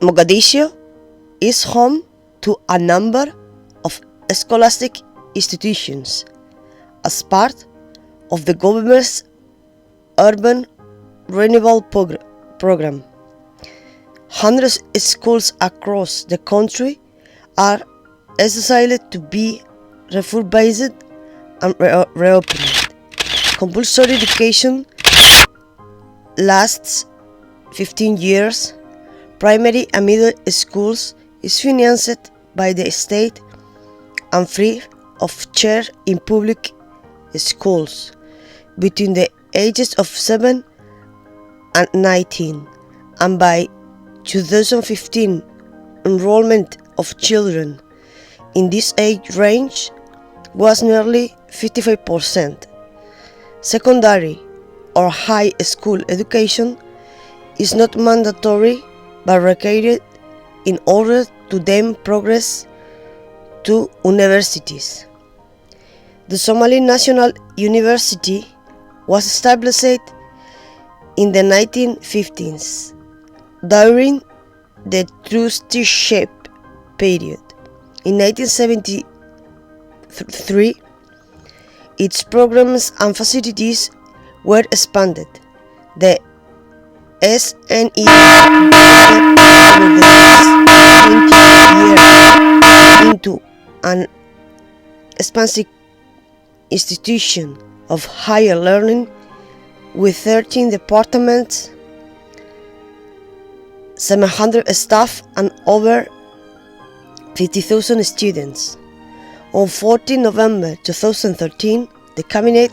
Mogadishu is home to a number of scholastic institutions as part of the government's urban renewal program. Hundreds of schools across the country are decided to be refurbished and reopened. Compulsory education lasts 15 years. Primary and middle schools is financed by the state and free of charge in public schools between the ages of 7 and 19, and by 2015 enrollment of children in this age range was nearly 55%. Secondary or high school education is not mandatory but required in order to then progress to universities. The Somali National University was established in the 1950s during the trusteeship period. In 1973, its programs and facilities were expanded. The SNE into an expansive institution of higher learning with 13 departments, 700 staff and over 50,000 students. On 14 November 2013, the Cabinet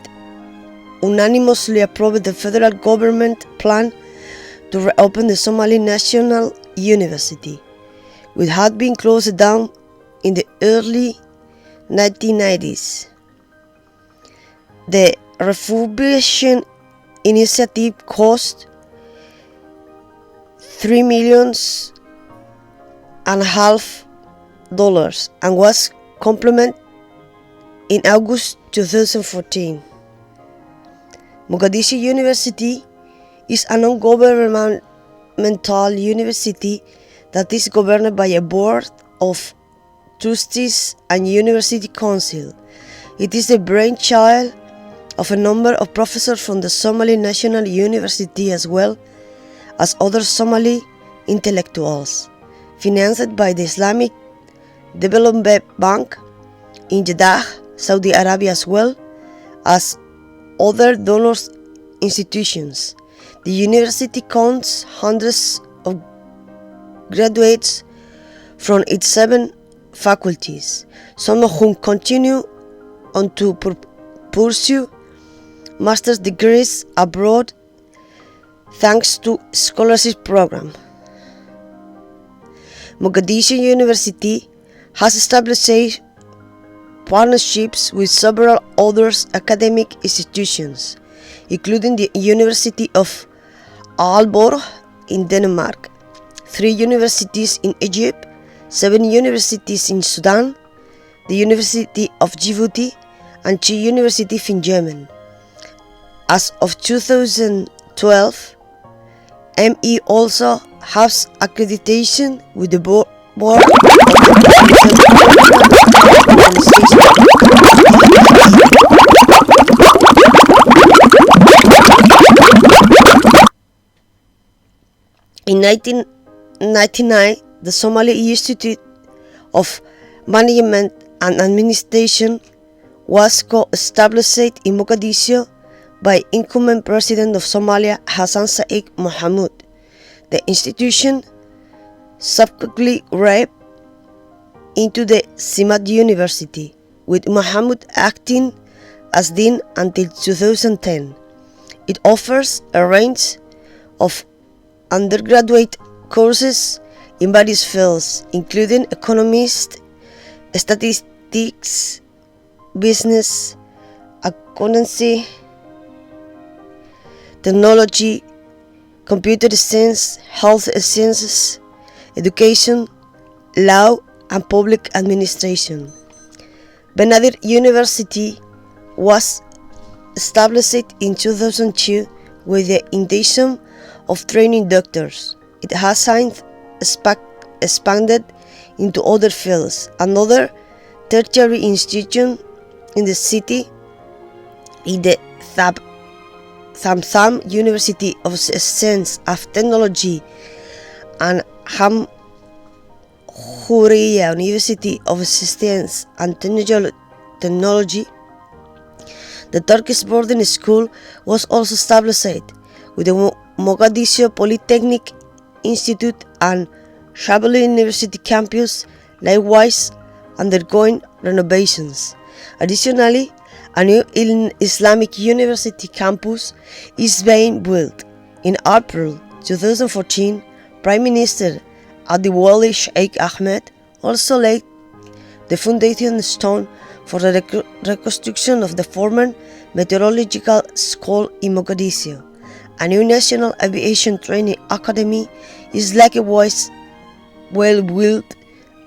unanimously approved the federal government plan to reopen the Somali National University, which had been closed down in the early 1990s. The refurbishment initiative cost $3.5 million and was completed in August 2014. Mogadishu University is a non-governmental university that is governed by a board of trustees and university council. It is the brainchild of a number of professors from the Somali National University as well as other Somali intellectuals, financed by the Islamic Development Bank in Jeddah, Saudi Arabia, as well as other donors institutions. The university counts hundreds of graduates from its 7 faculties, some of whom continue on to pursue master's degrees abroad thanks to scholarship program. Mogadishu University has established partnerships with several other academic institutions, including the University of Aalborg in Denmark, 3 universities in Egypt, 7 universities in Sudan, the University of Djibouti, and 2 universities in Yemen. As of 2012, ME also has accreditation with the board of In 1999, the Somali Institute of Management and Administration was co-established in Mogadishu by incumbent President of Somalia Hassan Sheikh Mohamud. The institution subsequently grew into the Simad University, with Mohamud acting as dean until 2010. It offers a range of undergraduate courses in various fields, including economics, statistics, business, accountancy, technology, computer science, health sciences, education, law, and public administration. Benadir University was established in 2002 with the intention of training doctors. It has expanded into other fields. Another tertiary institution in the city is the Thamtham University of Science and Technology and Hamhuriya University of Science and Technology. The Turkish boarding school was also established, with the Mogadishu Polytechnic Institute and Shabelle University campus likewise undergoing renovations. Additionally, a new Islamic University campus is being built. In April 2014, Prime Minister Abdiwali Sheikh Ahmed also laid the foundation stone for the reconstruction of the former meteorological school in Mogadishu. A new National Aviation Training Academy is likewise well built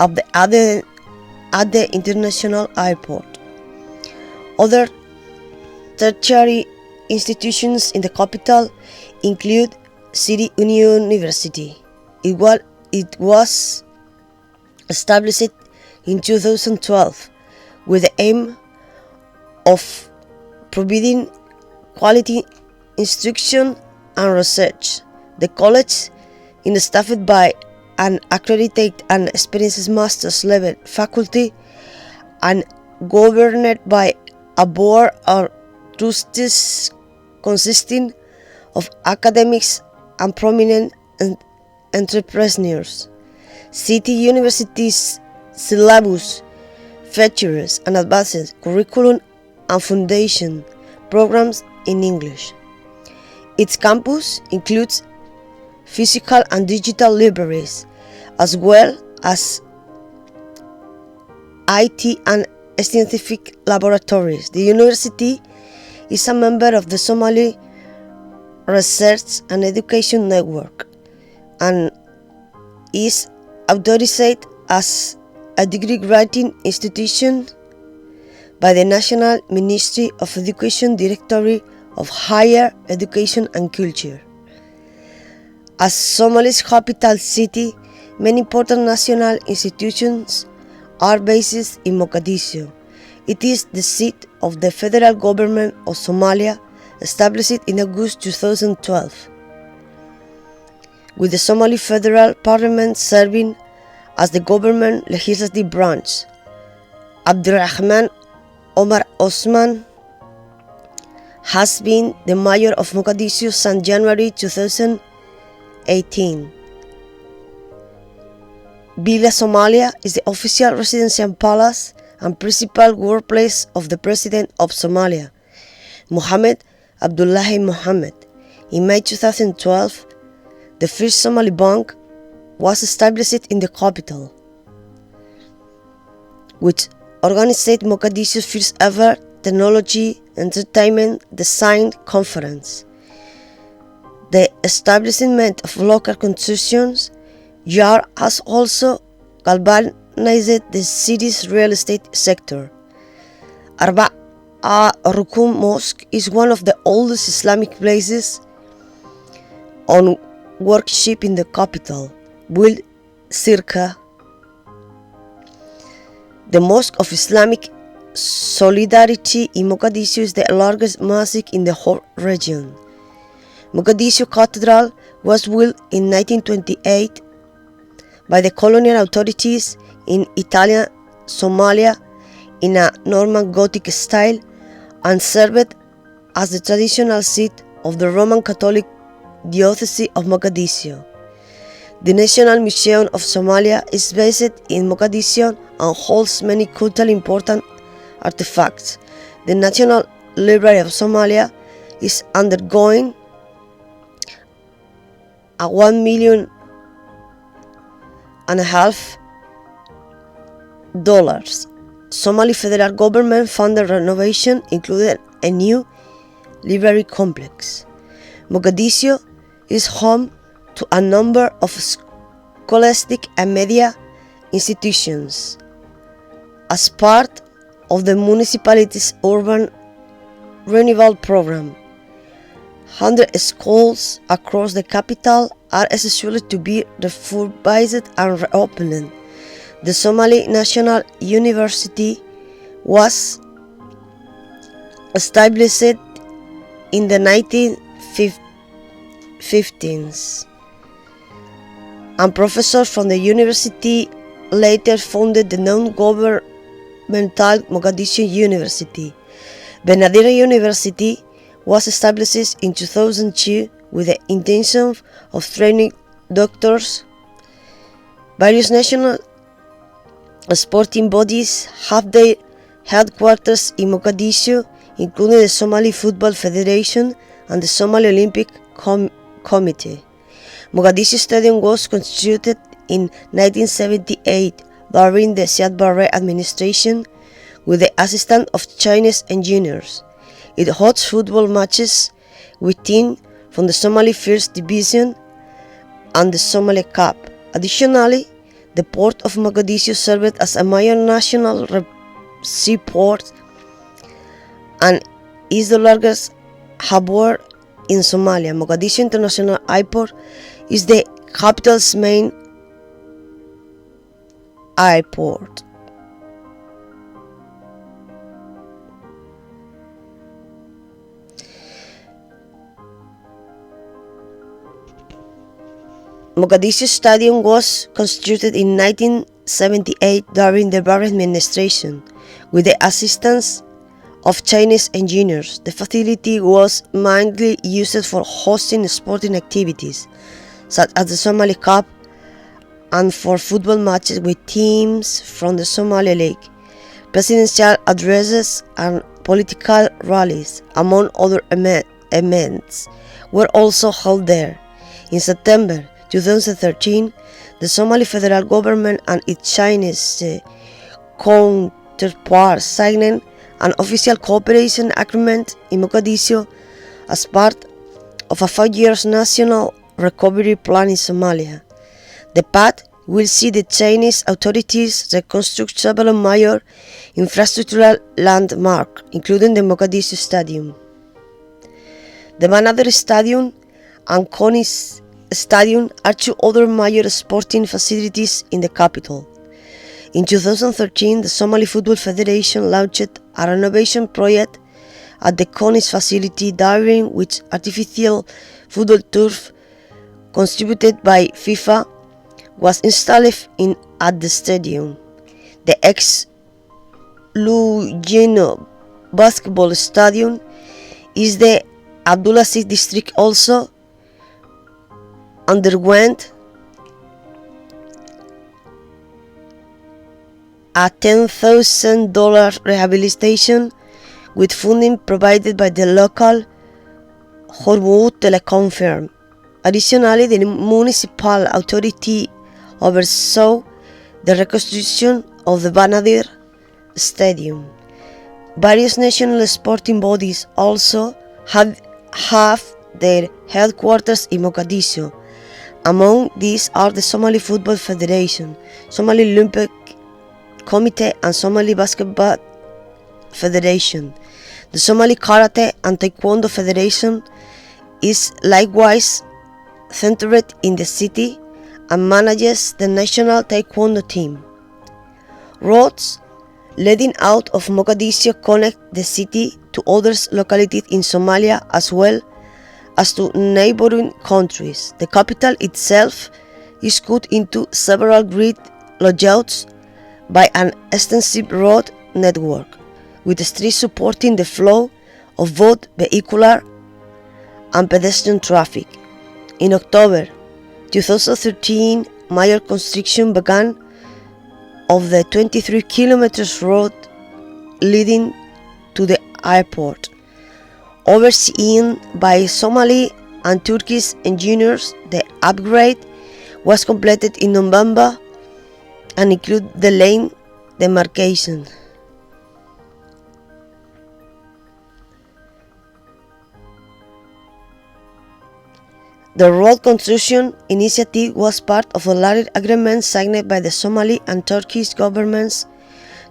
at the international airport. Other tertiary institutions in the capital include City University. It was established in 2012 with the aim of providing quality instruction and research. The college is staffed by an accredited and experienced master's level faculty and governed by a board of trustees consisting of academics and prominent entrepreneurs. City University's syllabus features an advanced curriculum and foundation programs in English. Its campus includes physical and digital libraries, as well as IT and scientific laboratories. The university is a member of the Somali Research and Education Network and is authorized as a degree-granting institution by the National Ministry of Education Directorate of Higher Education and Culture. As Somalia's capital city, many important national institutions are based in Mogadishu. It is the seat of the federal government of Somalia, established in August 2012, with the Somali Federal Parliament serving as the government legislative branch. Abdurrahman Omar Osman has been the mayor of Mogadishu since January 2018. Villa Somalia is the official residential palace and principal workplace of the President of Somalia, Mohamed Abdullahi Mohamed. In May 2012, the first Somali bank was established in the capital, which organized Mogadishu's first ever technology, entertainment, design conference. The establishment of local consortiums has also galvanized the city's real estate sector. Arba'a Rukum Mosque is one of the oldest Islamic places on worship in the capital, built circa. The Mosque of Islamic Solidarity in Mogadishu is the largest mosque in the whole region. Mogadishu Cathedral was built in 1928 by the colonial authorities in Italian Somalia in a Norman Gothic style and served as the traditional seat of the Roman Catholic Diocese of Mogadishu. The National Museum of Somalia is based in Mogadishu and holds many culturally important artifacts. The National Library of Somalia is undergoing a $1.5 million Somali federal government funded renovation, including a new library complex. Mogadishu is home to a number of scholastic and media institutions. As part of the municipality's urban renewal program, 100 schools across the capital are essentially to be refurbished and reopened. The Somali National University was established in the 1915s, and professors from the university later founded the non-governmental Mogadishu University. Benadira University was established in 2002 with the intention of training doctors. Various national sporting bodies have their headquarters in Mogadishu, including the Somali Football Federation and the Somali Olympic Committee. Mogadishu Stadium was constructed in 1978 during the Siad Barre administration with the assistance of Chinese engineers. It hosts football matches with teams from the Somali First Division and the Somali Cup. Additionally, the Port of Mogadishu served as a major national seaport and is the largest harbour in Somalia. Mogadishu International Airport is the capital's main airport. Mogadishu Stadium was constructed in 1978 during the Barre administration with the assistance of Chinese engineers. The facility was mainly used for hosting sporting activities such as the Somali Cup and for football matches with teams from the Somali League. Presidential addresses and political rallies, among other events, were also held there. In September 2013, the Somali federal government and its Chinese counterparts signed an official cooperation agreement in Mogadishu as part of a 5-year national recovery plan in Somalia. The pact will see the Chinese authorities reconstruct several major infrastructural landmarks, including the Mogadishu Stadium, the Banadar Stadium, and Konis Stadium are two other major sporting facilities in the capital. In 2013, the Somali Football Federation launched a renovation project at the Konis facility, during which artificial football turf contributed by FIFA was installed at the stadium. The ex-Lugano basketball stadium is the Abdulaziz district also underwent a $10,000 rehabilitation with funding provided by the local Hormuz telecom firm. Additionally, the municipal authority oversaw the reconstruction of the Banadar Stadium. Various national sporting bodies also have their headquarters in Mogadishu. Among these are the Somali Football Federation, Somali Olympic Committee, and Somali Basketball Federation. The Somali Karate and Taekwondo Federation is likewise centered in the city and manages the national Taekwondo team. Roads leading out of Mogadishu connect the city to other localities in Somalia as well as to neighboring countries. The capital itself is cut into several grid layouts by an extensive road network, with streets supporting the flow of both vehicular and pedestrian traffic. In October 2013, major construction began of the 23 km road leading to the airport. Overseen by Somali and Turkish engineers, the upgrade was completed in November and included the lane demarcation. The road construction initiative was part of a larger agreement signed by the Somali and Turkish governments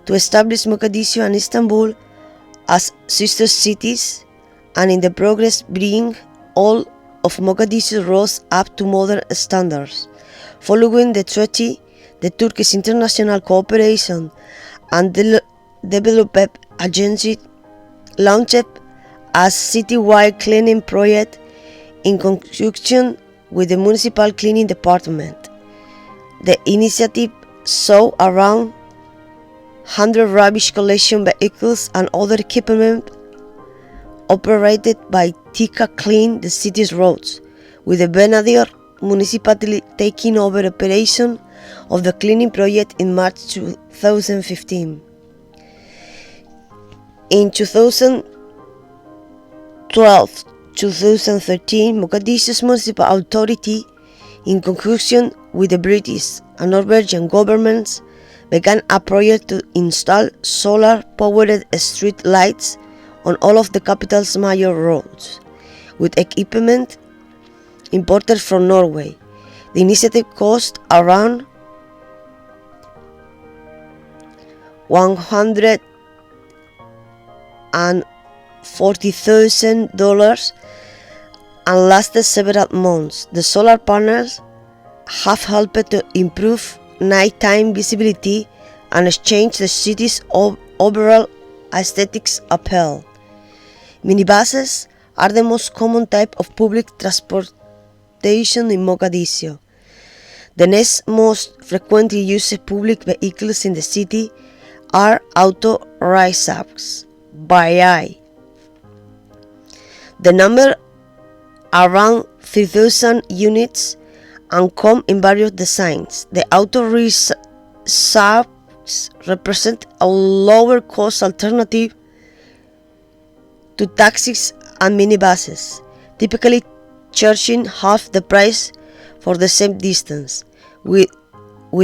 to establish Mogadishu and Istanbul as sister cities, and in the progress bring all of Mogadishu rose up to modern standards. Following the treaty, the Turkish International Cooperation and Development Agency launched a citywide cleaning project in conjunction with the Municipal Cleaning Department. The initiative saw around 100 rubbish collection vehicles and other equipment operated by TIK TOK clean the city's roads, with the Benadir municipality taking over operation of the cleaning project in March 2015. In 2012-2013, Mogadishu's municipal authority, in conjunction with the British and Norwegian governments, began a project to install solar-powered street lights on all of the capital's major roads, with equipment imported from Norway. The initiative cost around $140,000 and lasted several months. The solar panels have helped to improve nighttime visibility and change the city's overall aesthetics appeal. Minibuses are the most common type of public transportation in Mogadishu. The next most frequently used public vehicles in the city are auto rickshaws by eye. The number around 3,000 units and come in various designs. The auto rickshaws represent a lower cost alternative to taxis and minibuses, typically charging half the price for the same distance, with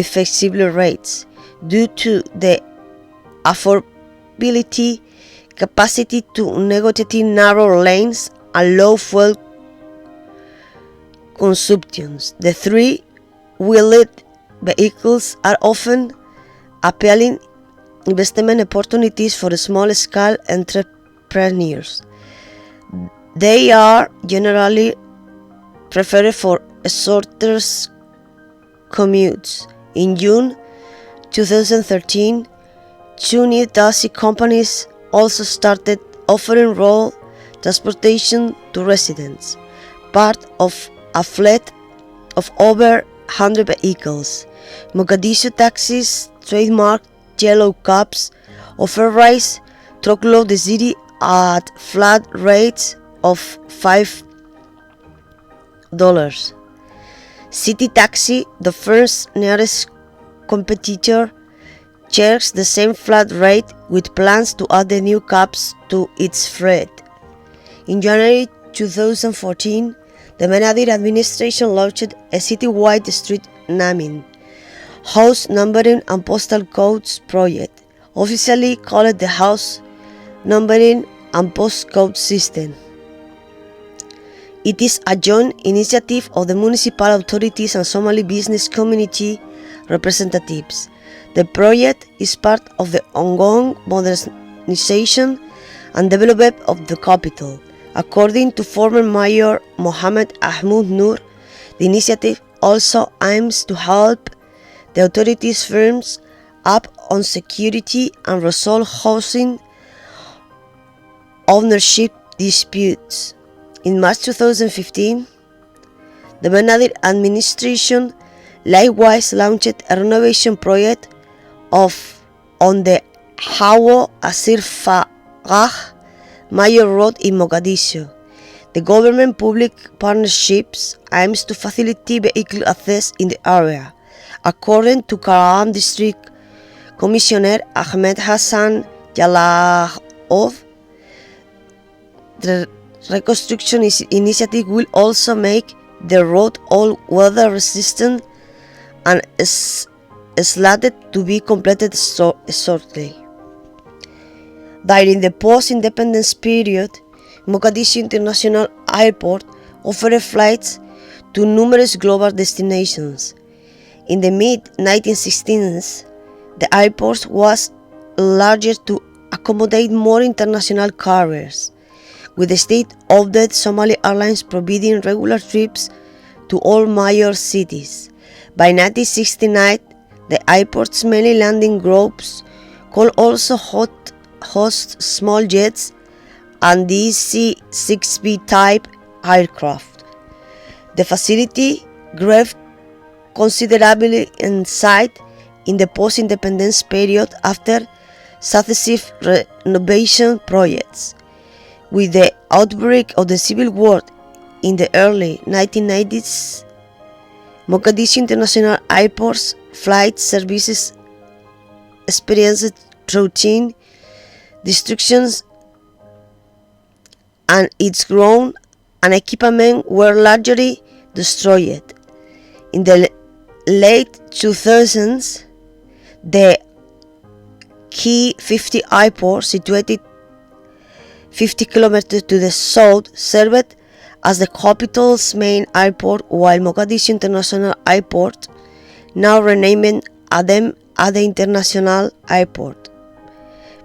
flexible rates, due to the affordability, capacity to negotiate narrow lanes, and low fuel consumptions. The three-wheeled vehicles are often appealing investment opportunities for small-scale entrepreneurs. They are generally preferred for shorter commutes. In June 2013, two new taxi companies also started offering road transportation to residents, part of a fleet of over 100 vehicles. Mogadishu taxis, trademark yellow cabs, offer rides truckload the city at flat rates of $5. City Taxi, the first nearest competitor, shares the same flat rate with plans to add the new cabs to its fleet. In January 2014, the Benadir administration launched a citywide street naming, house numbering and postal codes project, officially called the House Numbering and Postcode System. It is a joint initiative of the municipal authorities and Somali business community representatives. The project is part of the ongoing modernization and development of the capital. According to former Mayor Mohammed Ahmud Noor, the initiative also aims to help the authorities firms up on security and resolve housing ownership disputes. In March 2015, the Benadir administration likewise launched a renovation project on the Hawo Asir Fagah Major Road in Mogadishu. The government-public partnerships aims to facilitate vehicle access in the area. According to Karam District Commissioner Ahmed Hassan Jalahov, the reconstruction initiative will also make the road all-weather resistant and is slated to be completed shortly. During the post-independence period, Mogadishu International Airport offered flights to numerous global destinations. In the mid-1960s, the airport was larger to accommodate more international carriers. with the state-owned Somali Airlines providing regular trips to all major cities. By 1969, the airport's many landing groups could also host small jets and DC-6B type aircraft. The facility grew considerably in size in the post-independence period after successive renovation projects. With the outbreak of the Civil War in the early 1990s, Mogadishu International Airport's flight services experienced routine destructions and its ground and equipment were largely destroyed. In the late 2000s, the Key 50 airport, situated 50 kilometers to the south, served as the capital's main airport, while Mogadishu International Airport, now renamed Adem Ade International Airport,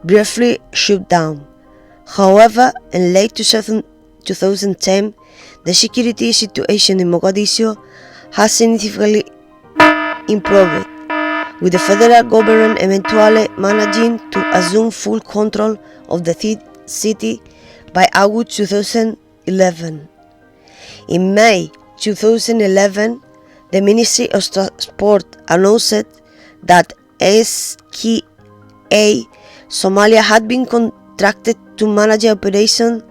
briefly shut down. However, in late 2010, the security situation in Mogadishu has significantly improved, with the federal government eventually managing to assume full control of the city by August 2011. In May 2011, the Ministry of Transport announced that SKA Somalia had been contracted to manage the operation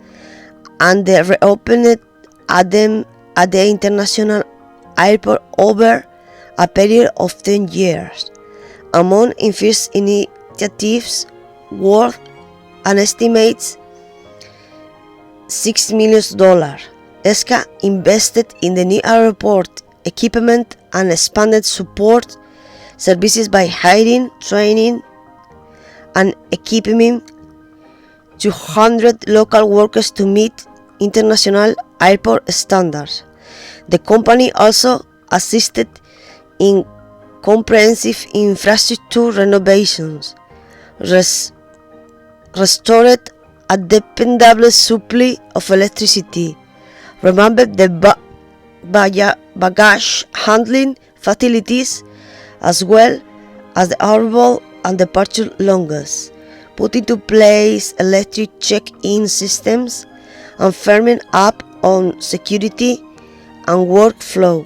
and the reopened Adem Ade International Airport over a period of 10 years. Among its initiatives worth an estimated $6 million, SKA invested in the new airport equipment and expanded support services by hiring, training, and equipping 200 local workers to meet international airport standards. The company also assisted in comprehensive infrastructure renovations, restored a dependable supply of electricity, revamped the baggage handling facilities, as well as the arrival and departure lounges, put into place electric check-in systems, and firming up on security and workflow.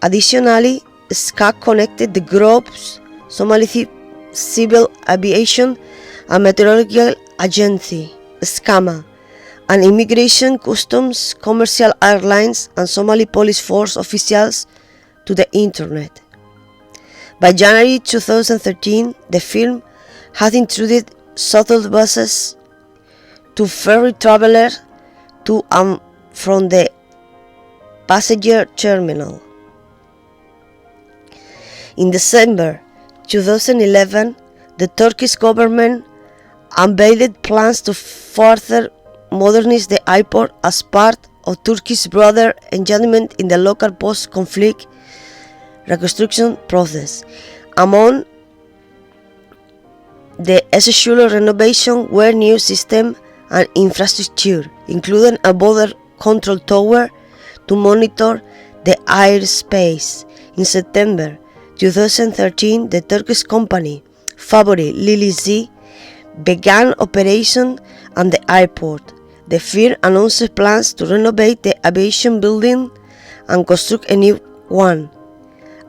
Additionally, SCA connected the groups Somali Civil Aviation and Meteorological Agency, SCAMA, and Immigration, Customs, Commercial Airlines, and Somali Police Force officials to the Internet. By January 2013, the firm had introduced shuttle buses to ferry travelers to and from the passenger terminal. In December 2011, the Turkish government unveiled plans to further modernize the airport as part of Turkey's broader engagement in the local post-conflict reconstruction process. Among the essential renovation were new systems and infrastructure, including a border control tower to monitor the airspace. In September 2013, the Turkish company Favori Lilizi began operation at the airport. The firm announced plans to renovate the aviation building and construct a new one,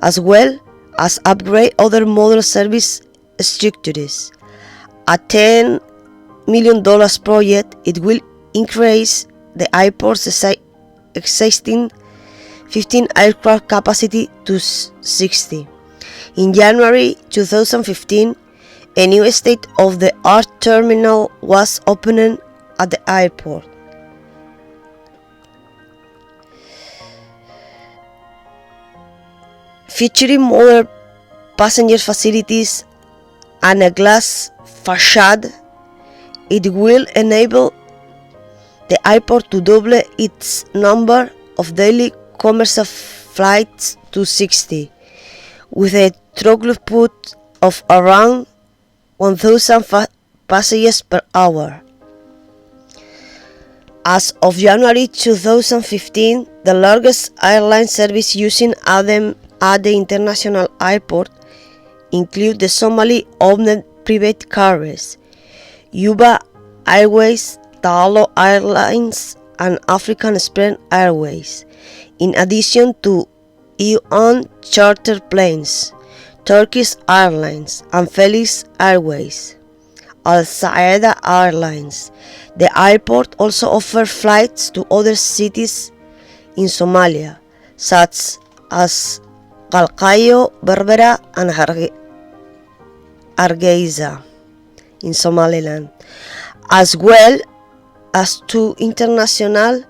as well as upgrade other modern service structures. A $10 million project, it will increase the airport's existing 15 aircraft capacity to 60. In January 2015, a new state-of-the-art terminal was opened at the airport. Featuring modern passenger facilities and a glass facade, it will enable the airport to double its number of daily commercial flights to 60, with a throughput of around 1,000 passengers per hour. As of January 2015, the largest airline service using Aden at the international airport include the Somali-owned private carriers, Yuba Airways, Taalo Airlines, and African Express Airways, in addition to EU-owned charter planes, Turkish Airlines, and Felix Airways. Al Saeda Airlines. The airport also offers flights to other cities in Somalia, such as Galkayo, Berbera, and Hargeisa in Somaliland, as well as to international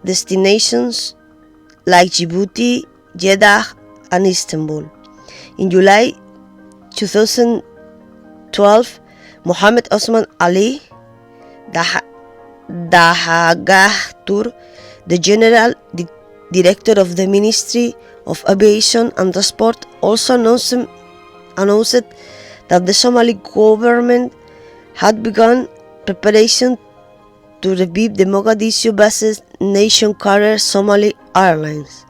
destinations like Djibouti, Jeddah, and Istanbul. In July 2012, Mohammed Osman Ali Dahagatur, the General Director of the Ministry of Aviation and Transport, also announced that the Somali government had begun preparation to revive the Mogadishu-based nation carrier Somali Airlines.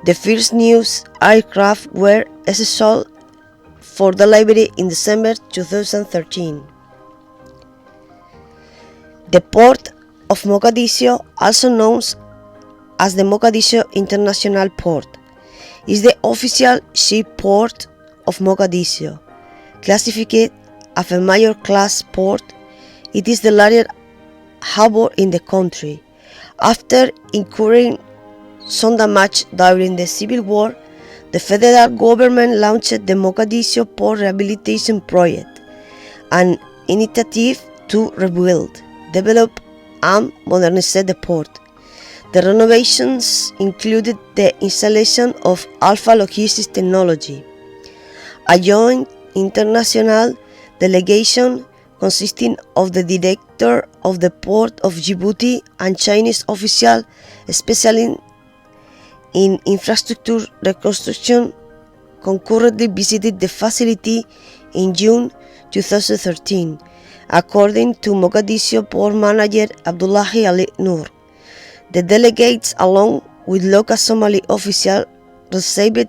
The first news aircraft were scheduled for delivery in December 2013. The Port of Mogadishu, also known as the Mogadishu International Port, is the official seaport of Mogadishu. Classified as a major class port, it is the largest harbour in the country. After incurring some damage during the Civil War, the federal government launched the Mogadishu Port Rehabilitation Project, an initiative to rebuild, develop, and modernize the port. The renovations included the installation of Alpha Logistics technology, a joint international delegation consisting of the director of the Port of Djibouti and Chinese officials specializing in infrastructure reconstruction, concurrently visited the facility in June 2013, according to Mogadishu Port Manager Abdullahi Ali Noor. The delegates, along with local Somali officials, received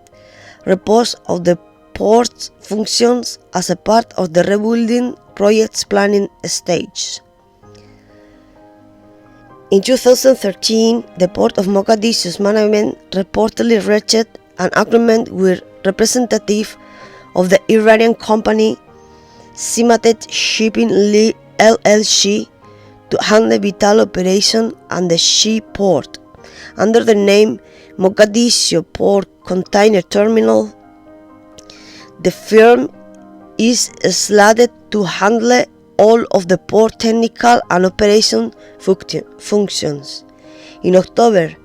reports of the port's functions as a part of the rebuilding project's planning stage. In 2013, the Port of Mogadishu's management reportedly reached an agreement with representatives of the Iranian company Simatet Shipping LLC to handle vital operations and the seaport under the name Mogadishu Port Container Terminal. The firm is slated to handle all of the port technical and operation functions. In October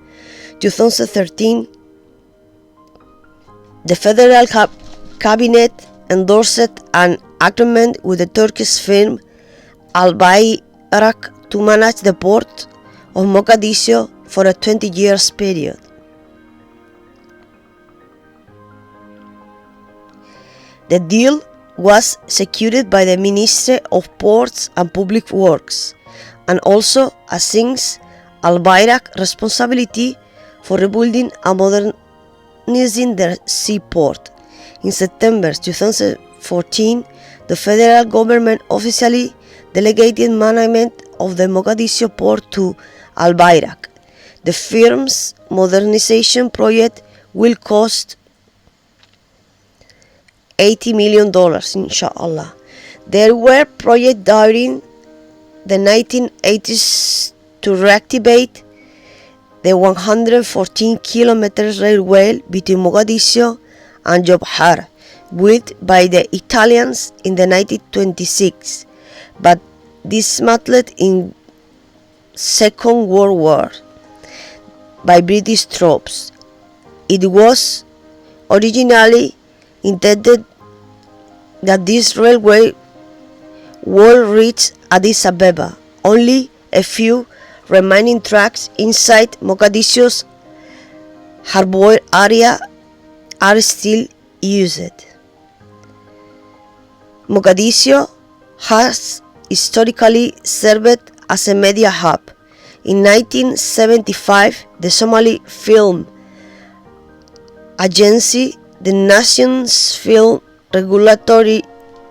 2013, the federal cabinet endorsed an agreement with the Turkish firm Al Bayrak to manage the port of Mogadishu for a 20-year period. The deal was secured by the Ministry of Ports and Public Works and also assigns Al Bayrak responsibility for rebuilding and modernizing the seaport. In September 2014, the federal government officially delegated management of the Mogadishu port to Al Bayrak. The firm's modernization project will cost $80 million, inshallah. There were projects during the 1980s to reactivate the 114-kilometer railway between Mogadishu and Jowhar, built by the Italians in the 1926, but dismantled in Second World War by British troops. It was originally intended that this railway would reach Addis Ababa. Only a few remaining tracks inside Mogadishu's harbour area are still used. Mogadishu has historically served as a media hub. In 1975, the Somali Film Agency, the nation's film regulatory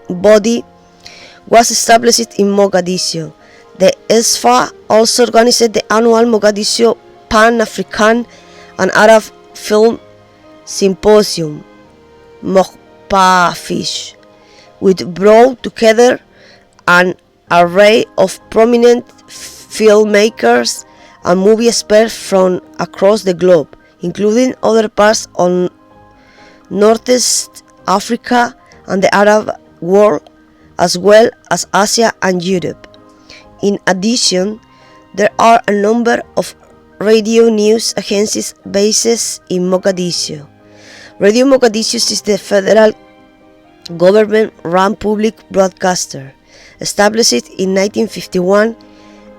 body, was established in Mogadishu. The SFA also organized the annual Mogadishu Pan-African and Arab Film Symposium, MOGPAFISH, which brought together an array of prominent filmmakers and movie experts from across the globe, including other parts of Northeast Africa and the Arab world, as well as Asia and Europe. In addition, there are a number of radio news agencies based in Mogadishu. Radio Mogadishu is the federal government-run public broadcaster, established in 1951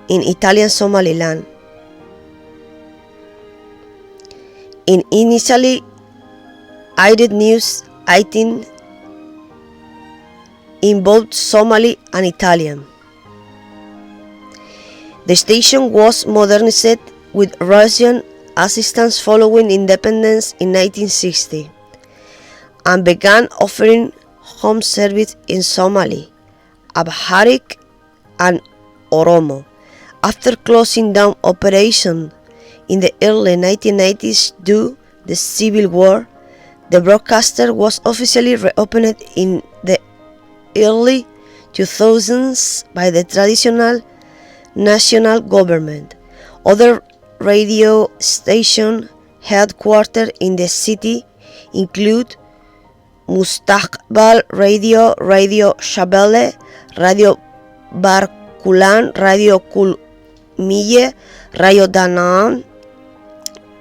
in Italian Somaliland. It initially aired news items in both Somali and Italian. The station was modernized with Russian assistance following independence in 1960 and began offering home service in Somali, Amharic, and Oromo. After closing down operation in the early 1990s due to the Civil War, the broadcaster was officially reopened in the early 2000s by the traditional national government. Other radio stations headquartered in the city include Mustaqbal Radio, Radio Shabelle, Radio Barkulan, Radio Kulmiye, Radio Danaan,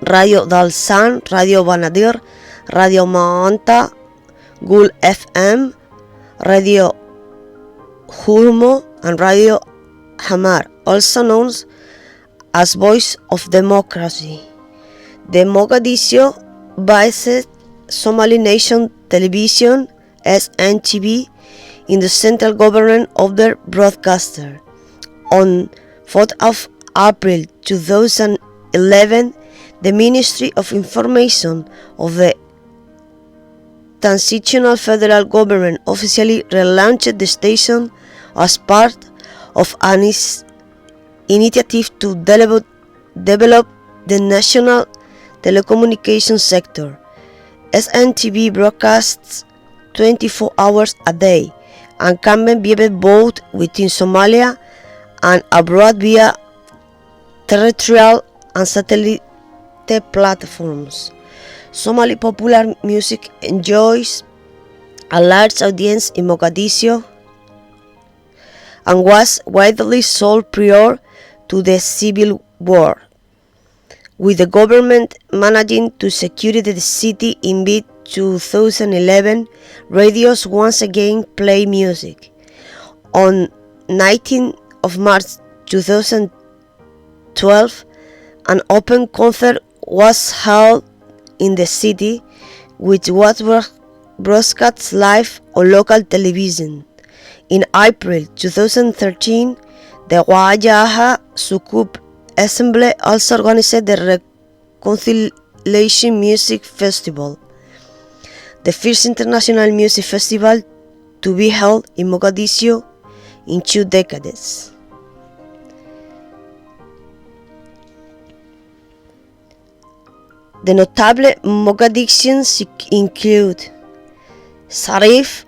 Radio Dalsan, Radio Banadir, Radio Maanta, Gul FM, Radio Hurmo, and Radio Hamar, also known as Voice of Democracy. The Mogadishu-based Somali Nation Television (SNTV) in the central government of the broadcaster. On 4th of April 2011, the Ministry of Information of the Transitional Federal Government officially relaunched the station as part of an initiative to develop the national telecommunications sector. SNTV broadcasts 24 hours a day and can be viewed both within Somalia and abroad via terrestrial and satellite platforms. Somali popular music enjoys a large audience in Mogadishu and was widely sold prior to the Civil War, with the government managing to secure the city in mid-2011. Radios once again play music. On 19th of March 2012, an open concert was held in the city, which was broadcast live on local television. In April 2013, the Wajaha Sukub Assembly also organized the Reconciliation Music Festival, the first international music festival to be held in Mogadishu in 2 decades. The notable Mogadishuans include Sarif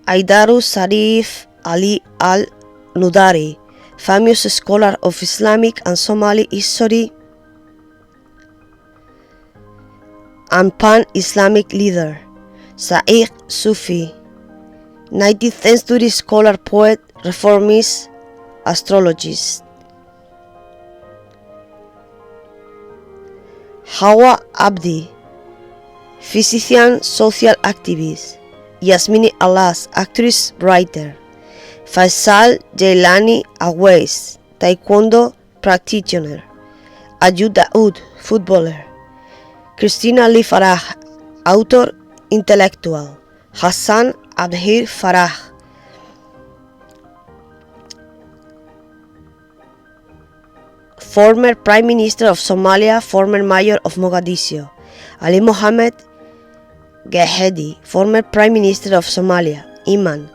Aidaru Sarif Ali Al-Nudari, famous scholar of Islamic and Somali history and pan-Islamic leader. Sa'id Sufi, 19th century scholar, poet, reformist, astrologist. Hawa Abdi, physician, social activist. Yasmini Alas, actress, writer. Faisal Jailani Awais, taekwondo practitioner. Ayub Daoud, footballer. Christina Ali Farah, author, intellectual. Hassan Abhir Farah, former Prime Minister of Somalia, former Mayor of Mogadishu. Ali Mohammed Gahedi, former Prime Minister of Somalia. Iman,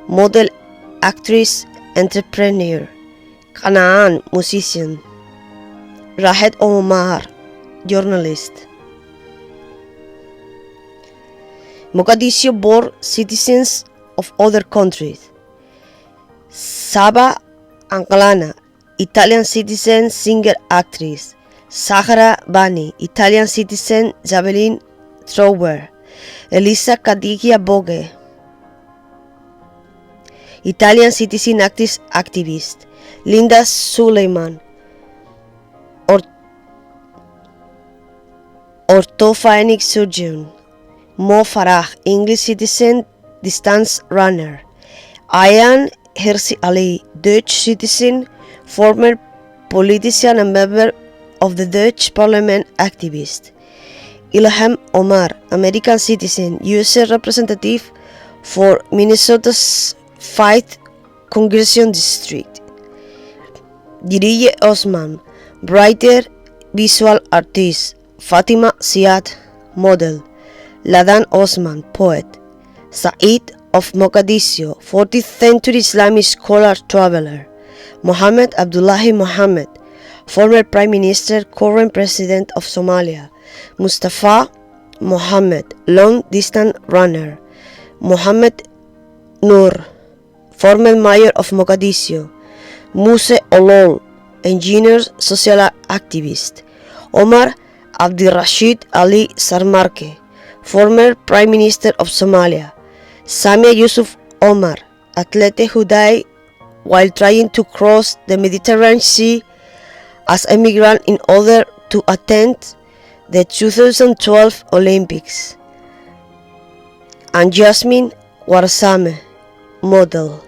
model, actress, entrepreneur. Kanaan, musician. Rahed Omar, journalist. Mogadishu born citizens of other countries. Saba Anglana, Italian citizen, singer, actress. Sahara Bani, Italian citizen, javelin thrower. Elisa Cadigia Boge, Italian citizen, actress, activist. Linda Suleiman, orthophoenic surgeon. Mo Farah, English citizen, distance runner. Ayan Hirsi Ali, Dutch citizen, former politician and member of the Dutch Parliament, activist. Ilham Omar, American citizen, USA representative for Minnesota's 5th Congressional District. Dirije Osman, writer, visual artist. Fatima Siad, model. Ladan Osman, poet. Said of Mogadishu, 14th century Islamic scholar, traveler. Mohammed Abdullahi Mohammed, former Prime Minister, current President of Somalia. Mustafa Mohammed, long-distance runner. Mohammed Noor, former Mayor of Mogadishu. Muse Olol, engineer, social activist. Omar Abdirashid Ali Sarmarke, former Prime Minister of Somalia. Samia Yusuf Omar, athlete who died while trying to cross the Mediterranean Sea as a migrant in order to attend the 2012 Olympics. And Jasmine Warsame, model.